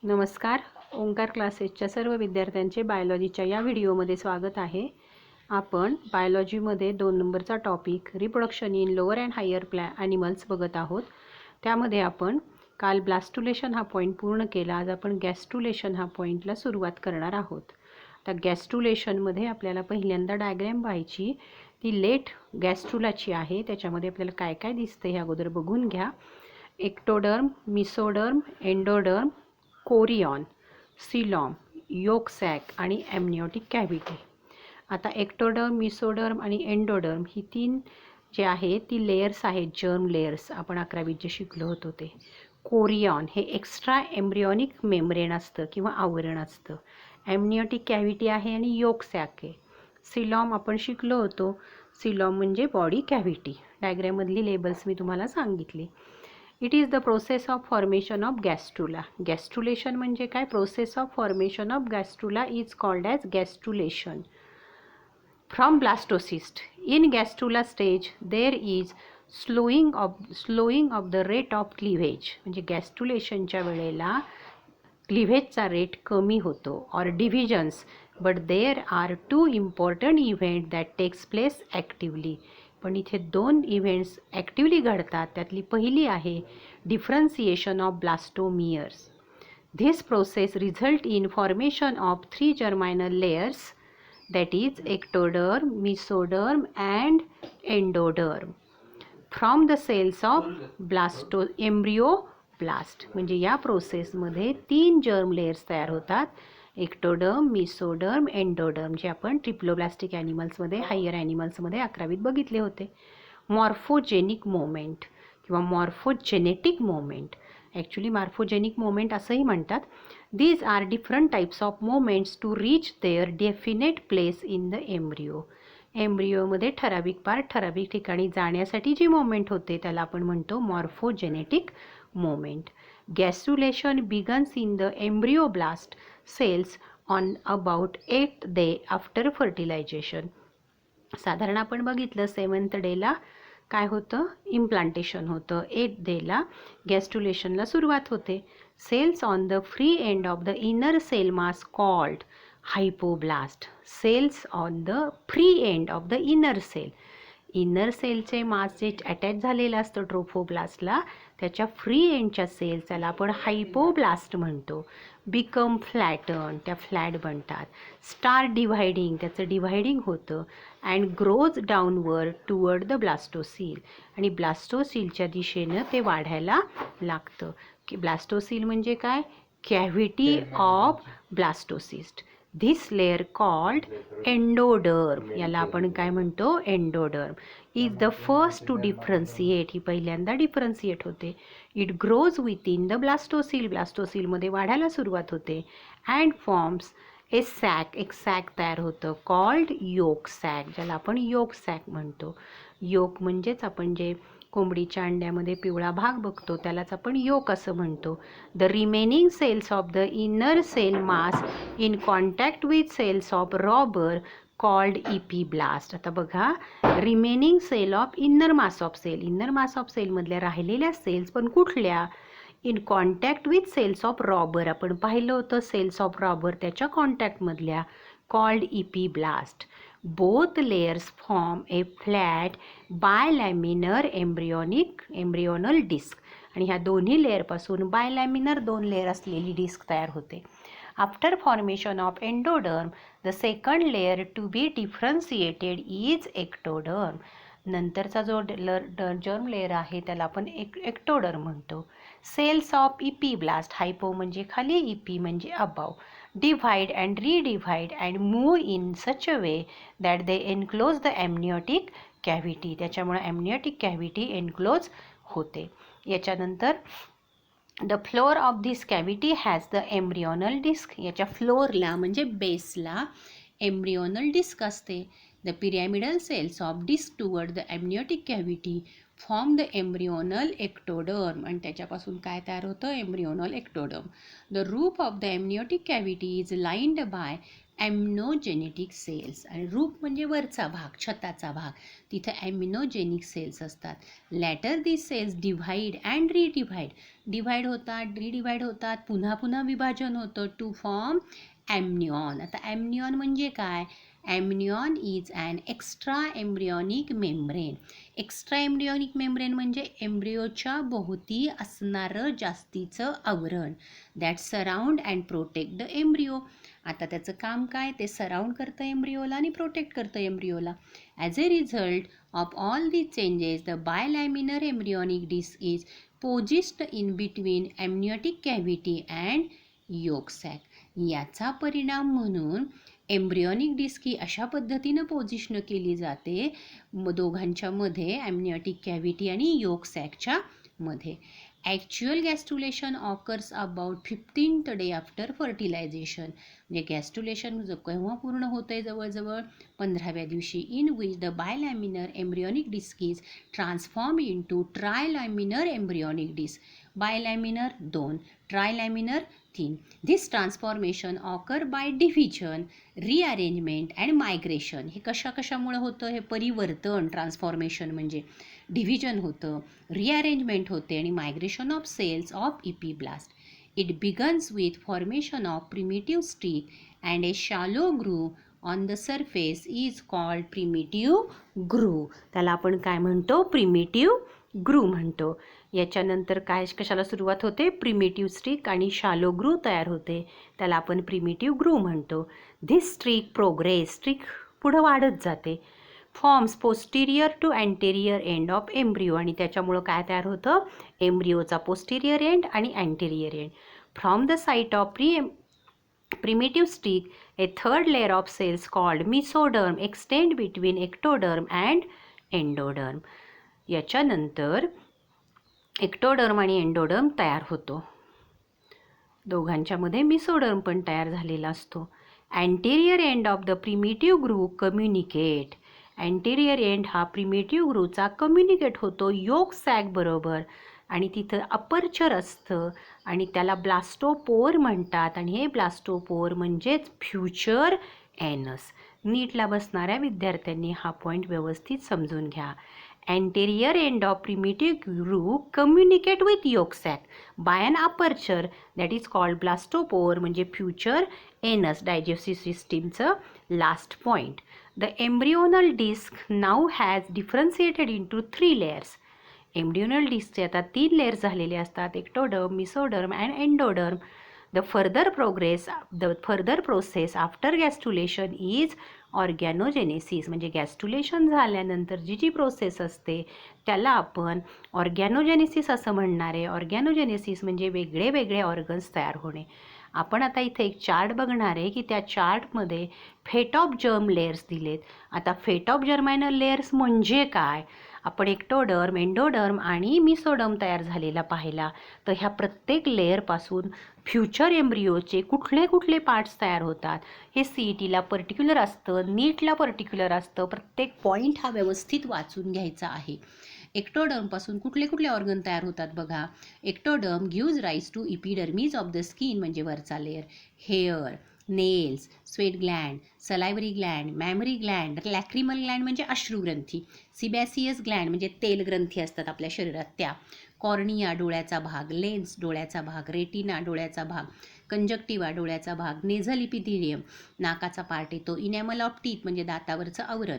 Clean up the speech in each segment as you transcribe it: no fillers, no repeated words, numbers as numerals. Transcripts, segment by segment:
नमस्कार. ओंकार क्लासेसच्या सर्व विद्यार्थ्यांचे बायोलॉजीच्या या व्हिडिओमध्ये स्वागत आहे. आपण बायोलॉजीमध्ये 2 नंबरचा topic reproduction in lower and higher animals बघत आहोत. त्यामध्ये आपण काल ब्लास्टुलेशन हा पॉईंट पूर्ण केला. आज आपण गॅस्ट्रुलेशन हा पॉईंटला सुरुवात करणार आहोत. आता गॅस्ट्रुलेशनमध्ये आपल्याला पहिल्यांदा डायग्रॅम पाहायची. ती लेट गॅस्ट्रुलाची आहे. त्याच्यामध्ये आपल्याला काय काय दिसते हे अगोदर बघून घ्या. एक्टोडर्म, मिसोडर्म, एंडोडर्म, कोरियॉन, सिलॉम, योक सॅक आणि एमनिओटिक कॅव्हिटी. आता एक्टोडर्म, मिसोडर्म आणि एंडोडर्म ही 3 जे आहे ती लेयर्स आहेत, जर्म लेयर्स. आपण 11वीत जे शिकलो होतो ते. कोरियॉन हे एक्स्ट्रा एम्ब्रियॉनिक मेम्ब्रेन असतं किंवा आवरण असतं. एमनिओटिक कॅव्हिटी आहे आणि योक सॅक आहे. सिलॉम आपण शिकलो होतो. सिलॉम म्हणजे बॉडी कॅव्हिटी. डायग्रॅममधली लेबल्स मी तुम्हाला सांगितली. It is the process of formation of gastrula. Gastrulation म्हणजे काय? Process of formation of gastrula is called as gastrulation. From blastocyst in gastrula stage there is slowing of the rate of cleavage. म्हणजे गॅस्ट्रुलेशनच्या वेळेला क्लिव्हेजचा rate कमी होतो. Or divisions, but there are 2 important event that takes place actively. पण इथे 2 events actively घडतात. त्यातली पहिली आहे differentiation of blastomeres. This process result in formation of 3 germinal layers, that is ectoderm, mesoderm and endoderm from the cells of embryoblast. म्हणजे या प्रोसेसमध्ये 3 germ layers तयार होतात. एक्टोडर्म, मिसोडर्म, एंडोडर्म, जे आपण ट्रिप्लोब्लास्टिक ॲनिमल्समध्ये, हायर ॲनिमल्समध्ये 11वीत बघितले होते. मॉर्फोजेनिक मोमेंट किंवा morphogenetic moment, actually morphogenic moment असंही म्हणतात. These are different types of moments to reach their definite place in the embryo. एम्ब्रियोमध्ये ठराविक पार्ट ठराविक ठिकाणी जाण्यासाठी जी मोमेंट होते त्याला आपण म्हणतो morphogenetic moment. Gastrulation begins in the embryoblast cells on about 8th day after fertilization. साधारण आपण बघितलं 7th डेला काय होतं? इम्प्लांटेशन होतं. 8th डेला गॅस्ट्रुलेशनला सुरुवात होते. Cells on the free end of the inner cell mass called hypoblast. Cells on the free end of the inner cell. Inner सेलचे मास जे अटॅच झालेलं असतं ट्रोफोब्लास्टला, त्याच्या फ्री एंडच्या सेल्स त्याला आपण हायपोब्लास्ट म्हणतो. बिकम फ्लॅटन, त्या फ्लॅट बनतात. स्टार डिव्हायडिंग, त्याचं डिव्हायडिंग होतं. And grows downward toward the blastocoel, आणि ब्लास्टोसीलच्या दिशेनं ते वाढायला लागतं. की ब्लास्टोसील म्हणजे काय? Cavity of blastocyst. This layer called endoderm, याला आपण काय म्हणतो? Endoderm is the first to differentiate. ही पहिल्यांदा डिफरन्सिएट होते. It grows within the blastocoel, ब्लास्टोसीलमध्ये वाढायला सुरुवात होते. अँड फॉर्म्स ए सॅक, एक सॅक तयार होतं कॉल्ड योक सॅक, ज्याला आपण योक सॅक म्हणतो. योक म्हणजेच आपण जे कोंबडीच्या अंड्यामध्ये पिवळा भाग बघतो त्यालाच आपण योक असं म्हणतो. The remaining cells of the inner cell mass in contact with cells of Rauber called epiblast. आता बघा, remaining cell of inner mass of cell, inner mass of सेलमधल्या राहिलेल्या सेल्स पण कुठल्या? In contact with cells of Rauber. आपण पाहिलं होतं सेल्स ऑफ रॉबर, त्याच्या कॉन्टॅक्टमधल्या called epiblast. Both layers form a flat bilaminar embryonal disc. आणि ह्या दोन्ही लेअरपासून बायलॅमिनर 2 लेअर असलेली डिस्क तयार होते. After formation of endoderm the second layer to be differentiated is ectoderm. नंतरचा जो जर्म लेअर आहे त्याला आपण एक्टोडर्म म्हणतो. सेल्स ऑफ इपीब्लास्ट, हायपो म्हणजे खाली, इपी म्हणजे above, divide and redivide and move in such a way that they enclose the amniotic cavity. त्याच्यामुळे एमनिओटिक कॅव्हिटी एनक्लोज होते. याच्यानंतर the floor of this cavity has the embryonal disc. याच्या फ्लोअरला म्हणजे बेसला एम्ब्रियोनल डिस्क असते. The pyramidal cells of disc toward the amniotic cavity form the embryonal ectoderm. आणि त्याच्यापासून काय तयार होतं? Embryonal ectoderm. The roof of the amniotic cavity is lined bye amnogenetic cells. आणि रूप म्हणजे वरचा भाग, छताचा भाग, तिथं ॲम्नोजेनिक सेल्स असतात. Later this cells divide and redivide, divide होतात, रिडिव्हाइड होतात, पुन्हा पुन्हा विभाजन होतं टू फॉर्म ॲम्निऑन. आता ॲम्निऑन म्हणजे काय? Amnion is an extra embryonic membrane. Extra embryonic membrane म्हणजे एम्ब्रियोच्या भोवती असणारं जास्तीचं आवरण, that surround and protect the embryo. आता त्याचं काम काय? ते सराउंड करतं एम्ब्रियोला आणि प्रोटेक्ट करतं एम्ब्रियोला. As a result of all these changes the bilaminar embryonic disc is poised in between amniotic cavity and yolk sac. याचा परिणाम म्हणून एम्ब्रियॉनिक डिस्क ही अशा पद्धतीनं पोझिशन केली जाते दोघांच्या मध्ये, ॲम्नियोटिक कॅव्हिटी आणि योक सॅकच्या मध्ये. Actual gastrulation occurs about 15th day after fertilization. म्हणजे गॅस्ट्युलेशन केव्हा पूर्ण होतं आहे? जवळजवळ 15व्या दिवशी. In which the bilaminar embryonic disc is transform in to trilaminar embryonic disc. Bilaminar 2, trilaminar 3. This transformation occur by division, rearrangement and migration. हे कशामुळे होतं? हे परिवर्तन, ट्रान्सफॉर्मेशन म्हणजे डिव्हिजन होतं, रिअरेंजमेंट होते आणि migration of cells of epiblast. It begins with formation of primitive stick and a shallow groove on the surface is called primitive groove. त्याला आपण काय म्हणतो? प्रिमिटिव्ह ग्रूव्ह म्हणतो. याच्यानंतर काय कशाला सुरुवात होते? प्रिमिटिव्ह स्ट्रिक आणि शालो ग्रूव्ह तयार होते, त्याला आपण प्रिमिटिव्ह ग्रूव्ह म्हणतो. धिस स्ट्रिक प्रोग्रेस, स्ट्रिक पुढं वाढत जाते. Forms posterior to anterior end of embryo. आणि त्याच्यामुळं काय तयार होतं? एम्ब्रिओचा पोस्टिरियर एंड आणि anterior end. From the site of primitive stick, a third layer of cells called mesoderm extend between ectoderm and endoderm. याच्यानंतर एक्टोडर्म आणि एंडोडर्म तयार होतो. दोघांच्या मध्ये मिसोडर्म पण तयार झालेला असतो. Anterior end of the primitive groove communicate. Anterior end हा प्रिमिटिव्ह ग्रूव्हचा कम्युनिकेट होतो योक सॅक बरोबर, आणि तिथं अपर्चर असतं आणि त्याला ब्लास्टोपोर म्हणतात. आणि हे ब्लास्टोपोर म्हणजेच फ्युचर एनस. नीटला बसणाऱ्या विद्यार्थ्यांनी हा पॉईंट व्यवस्थित समजून घ्या. Anterior end of primitive groove communicate with yolk sac by an aperture that is called blastopore म्हणजे future anus, digestive systemचं last point. The embryonal disc now has differentiated into 3 layers. Embryonal discचे आता 3 layers झालेले असतात, ectoderm, mesoderm and endoderm. The further process after gastrulation is ऑर्गॅनोजेनेसिस. म्हणजे गॅस्ट्युलेशन झाल्यानंतर जी process असते त्याला आपण ऑर्गॅनोजेनेसिस असं म्हणणार आहे. ऑर्गॅनोजेनेसिस म्हणजे वेगळे वेगळे ऑर्गन्स तयार होणे. आपण आता इथे एक चार्ट बघणार आहे की त्या चार्टमध्ये फेट ऑफ जर्म लेयर्स दिलेत. आता फेट ऑफ जर्मायनल लेयर्स म्हणजे काय? आपण एक्टोडर्म, एंडोडर्म आणि मिसोडर्म तयार झालेला पाहिला. तर ह्या प्रत्येक लेयरपासून फ्युचर एम्ब्रिओचे कुठले कुठले पार्ट्स तयार होतात हे CETला पर्टिक्युलर असतं, नीटला पर्टिक्युलर असतं. प्रत्येक पॉईंट हा व्यवस्थित वाचून घ्यायचा आहे. एक्टोडर्मपासून कुठले कुठले ऑर्गन तयार होतात बघा. Ectoderm gives rise to epidermis of the skin म्हणजे वरचा layer, hair, nails, sweat gland, salivary gland, mammary gland, lacrimal gland म्हणजे अश्रुग्रंथी, सिबॅसियस ग्लँड म्हणजे तेल ग्रंथी असतात आपल्या शरीरात त्या, कॉर्निया डोळ्याचा भाग, लेन्स डोळ्याचा भाग, रेटिना डोळ्याचा भाग, कंजक्टिवा डोळ्याचा भाग, नेझल इपिथिलियम नाकाचा पार्ट येतो, इनॅमल ऑफ टीथ म्हणजे दातावरचं आवरण,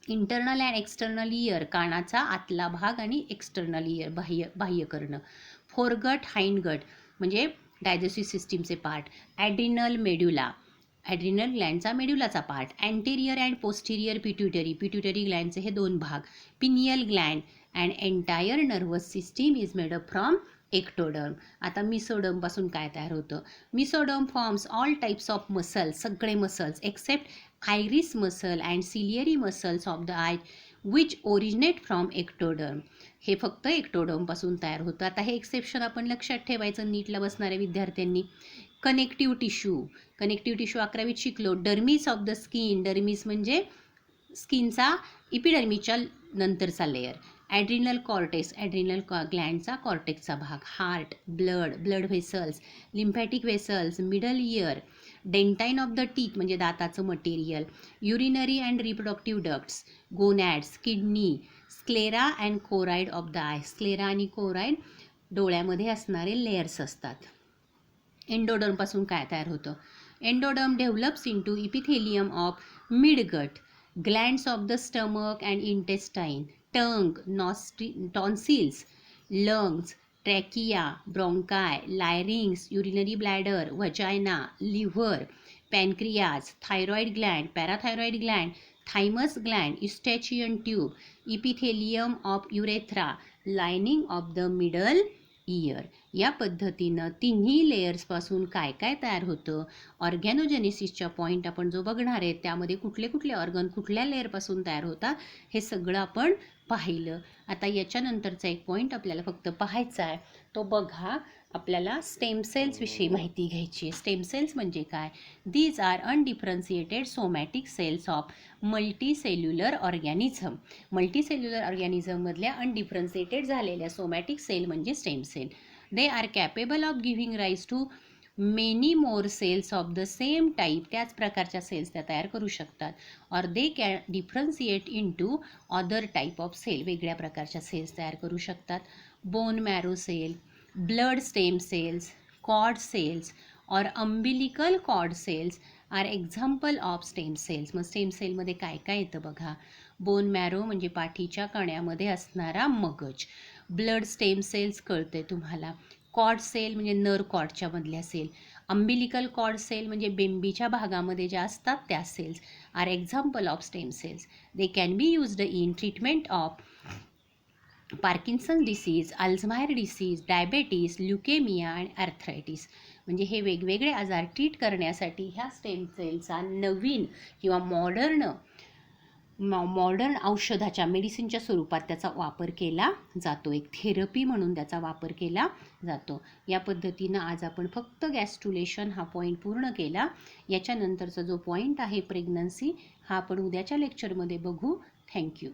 इंटरनल अँड एक्सटर्नल इयर कानाचा आतला भाग आणि एक्सटर्नल इयर बाह्य कर्ण, फोरगट हाइंडगट म्हणजे डायजेस्टिव्ह सिस्टीमचे पार्ट, ॲड्रिनल मेड्युला ॲड्रिनल ग्लँडचा मेड्युलाचा part, anterior and posterior pituitary ग्लँडचे हे 2 भाग, pineal gland and entire nervous system is made up from ectoderm. आता मिसोडर्मपासून काय तयार होतं? Mesoderm forms all types of muscles, सगळे muscles except iris muscle and ciliary muscles of the eye which originate from ectoderm. हे फक्त एक्टोडर्मपासून तयार होतं. आता हे एक्सेप्शन आपण लक्षात ठेवायचं नीटला बसणाऱ्या विद्यार्थ्यांनी. कनेक्टिव्ह टिश्यू 11वीत शिकलो. Dermis of the skin, dermis म्हणजे स्किनचा इपिडर्मिसच्या नंतरचा लेअर. ॲड्रिनल कॉर्टेक्स, ॲड्रिनल ग्लँडचा कॉर्टेक्सचा भाग. Heart, blood vessels, lymphatic vessels, middle ear, dentine of the teeth म्हणजे दाताचं material, urinary and reproductive ducts, gonads, kidney, sclera and choroid of the eye. Sclera आणि कोराइड डोळ्यामध्ये असणारे लेयर्स असतात. एंडोडर्मपासून काय तयार होतं? Endoderm develops into epithelium of midgut, glands of the stomach and intestine, tongue, tonsils, lungs, trachea, bronchi, larynx, urinary bladder, vagina, liver, pancreas, thyroid gland, parathyroid gland, thymus gland, eustachian tube, epithelium of urethra, lining of the middle ear. या पद्धतीनं तिन्ही लेयर्सपासून काय काय तयार होतं, ऑर्गॅनोजेनेसिसच्या point आपण जो बघणार आहे त्यामध्ये कुठले कुठले ऑर्गन कुठल्या लेअरपासून तयार होतात हे सगळं आपण पाहिलं. आता याच्यानंतरचा एक पॉईंट आपल्याला फक्त पाहायचा आहे, तो बघा. आपल्याला स्टेम सेल्सविषयी माहिती घ्यायची. स्टेम सेल्स म्हणजे काय? These are undifferentiated somatic cells of multicellular organism. Multicellular ऑर्गॅनिझममधल्या अनडिफरन्शिएटेड झालेल्या सोमॅटिक सेल म्हणजे stem cell. They are capable of giving rise to many more cells of the same type. त्याच प्रकारच्या cells त्या तयार करू शकतात. Or they can differentiate into other type of cell. वेगळ्या प्रकारच्या सेल्स तयार करू शकतात. Bone marrow cell, blood stem cells, cord cells और umbilical cord cells are example of stem cells. मग स्टेम सेलमध्ये काय काय येतं बघा. बोन मॅरो म्हणजे पाठीच्या कण्यामध्ये असणारा मगज. ब्लड स्टेम सेल्स कळते तुम्हाला. कॉर्ड सेल म्हणजे नर कॉर्डच्या मधल्या सेल. अम्बिलिकल कॉर्ड सेल म्हणजे बेंबीच्या भागामध्ये ज्या असतात त्या cells are example of stem cells. They can be used in treatment of Parkinson disease, Alzheimer disease, diabetes, leukaemia आणि आर्थरायटिस. म्हणजे हे वेगवेगळे आजार ट्रीट करण्यासाठी ह्या स्टेम सेलचा नवीन किंवा मॉडर्न औषधाच्या मेडिसिनच्या स्वरूपात त्याचा वापर केला जातो. एक थेरपी म्हणून त्याचा वापर केला जातो. या पद्धतीनं आज आपण फक्त गॅस्ट्रुलेशन हा पॉईंट पूर्ण केला. याच्यानंतरचा जो पॉईंट आहे प्रेग्नन्सी हा आपण उद्याच्या लेक्चरमध्ये बघू. थँक्यू.